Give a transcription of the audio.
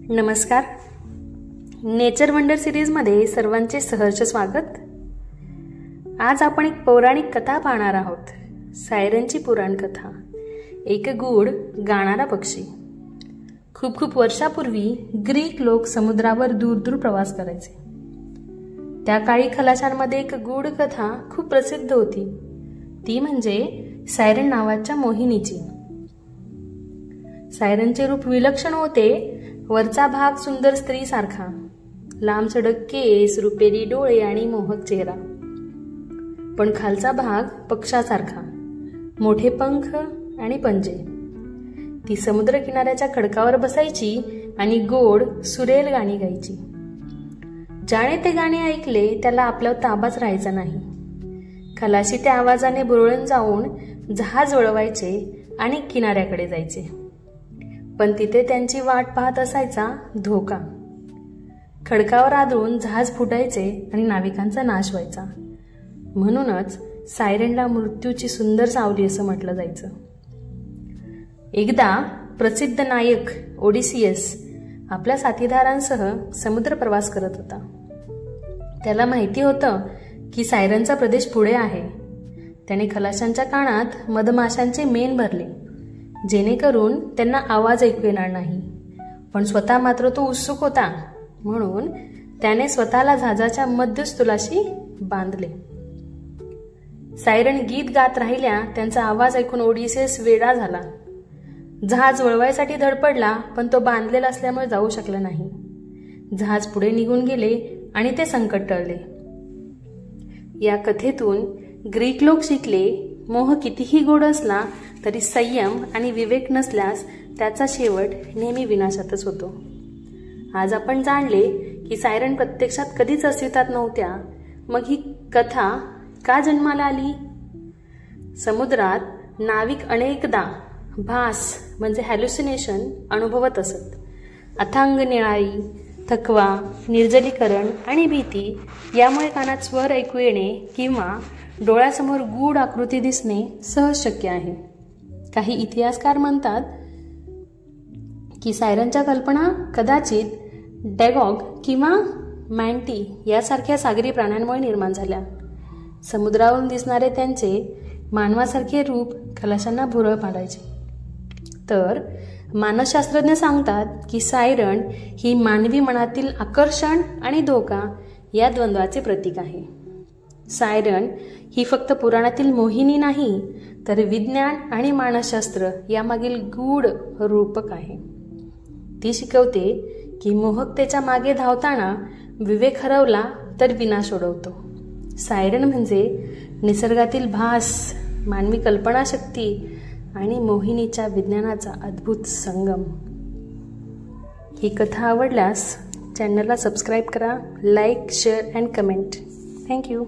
नमस्कार. Nature wonder सिरीजमध्ये सर्वांचे सहर्ष स्वागत. आज आपण एक पौराणिक कथा पाहणार आहोत. सायरनची पुराण कथा. एक गूढ गाणारा पक्षी. खूप वर्षापूर्वी ग्रीक लोक समुद्रावर दूर प्रवास करायचे. त्या काळी खलाशांमध्ये एक गूढ कथा खूप प्रसिद्ध होती. ती म्हणजे सायरन नावाच्या मोहिनीची. सायरनचे रूप विलक्षण होते. वरचा भाग सुंदर स्त्री सारखा, लांब सडक केस, रुपेरी डोळे आणि मोहक चेहरा. पण खालचा भाग पक्षासारखा, मोठे पंख आणि पंजे. ती समुद्र किनाऱ्याच्या खडकावर बसायची आणि गोड सुरेल गाणी गायची. ज्याने ते गाणे ऐकले त्याला आपला ताबाच राहायचा नाही. खलाशी त्या आवाजाने बुरळून जाऊन जहाज वळवायचे आणि किनाऱ्याकडे जायचे. पण तिथे त्यांची वाट पाहत असायचा धोका. खडकावर आदळून जहाज फुटायचे आणि नाविकांचा नाश व्हायचा. म्हणूनच सायरनला मृत्यूची सुंदर सावली असं म्हटलं जायचं. एकदा प्रसिद्ध नायक ओडिसियस आपल्या साथीदारांसह समुद्र प्रवास करत होता. त्याला माहिती होतं की सायरनचा प्रदेश पुढे आहे. त्याने खलाशांच्या कानात मधमाशांचे मेण भरले, जेणेकरून त्यांना आवाज ऐकू येणार नाही. पण स्वतः मात्र तो उत्सुक होता, म्हणून त्याने स्वतःला जहाजाच्या मध्यस्थलाशी बांधले. सायरन गीत गात राहिल्या. त्यांचा आवाज ऐकून ओडिसियस वेडा झाला. जहाज वळवायसाठी धडपडला, पण तो बांधलेला असल्यामुळे जाऊ शकला नाही. जहाज पुढे निघून गेले आणि ते संकट टळले. या कथेतून ग्रीक लोक शिकले, मोह कितीही गोड असला तरी संयम आणि विवेक नसल्यास त्याचा शेवट नेहमी विनाशातच होतो. आज आपण जाणले की सायरन प्रत्यक्षात कधीच अस्तित्वात नव्हत्या. मग ही कथा का जन्माला आली? समुद्रात नाविक अनेकदा भास म्हणजे हॅल्युसिनेशन अनुभवत असत. अथांग निळाई, थकवा, निर्जलीकरण आणि भीती यामुळे कानात स्वर ऐकू येणे किंवा डोळ्यासमोर गूढ आकृती दिसणे सहज शक्य आहे. काही इतिहासकार म्हणतात की सायरनच्या कल्पना कदाचित डॅगॉग किंवा मॅन्टी यासारख्या सागरी प्राण्यांमुळे निर्माण झाल्या. समुद्रावरून दिसणारे त्यांचे मानवासारखे रूप खलाशांना भुरळ पाडायचे. तर मानसशास्त्रज्ञ सांगतात की सायरन ही मानवी मनातील आकर्षण आणि धोका या द्वंद्वाचे प्रतीक आहे. सायरन ही फक्त पुराणातील मोहिनी नाही, तर विज्ञान आणि मानसशास्त्र यामागील गूढ रूपक आहे. ती शिकवते की मोहकतेच्या मागे धावताना विवेक हरवला तर विनाश ओढवतो. सायरन म्हणजे निसर्गातील भास, मानवी कल्पनाशक्ती आणि मोहिनीच्या विज्ञानाचा अद्भुत संगम. ही कथा आवडल्यास चॅनलला सबस्क्राईब करा, like, share and comment. Thank you.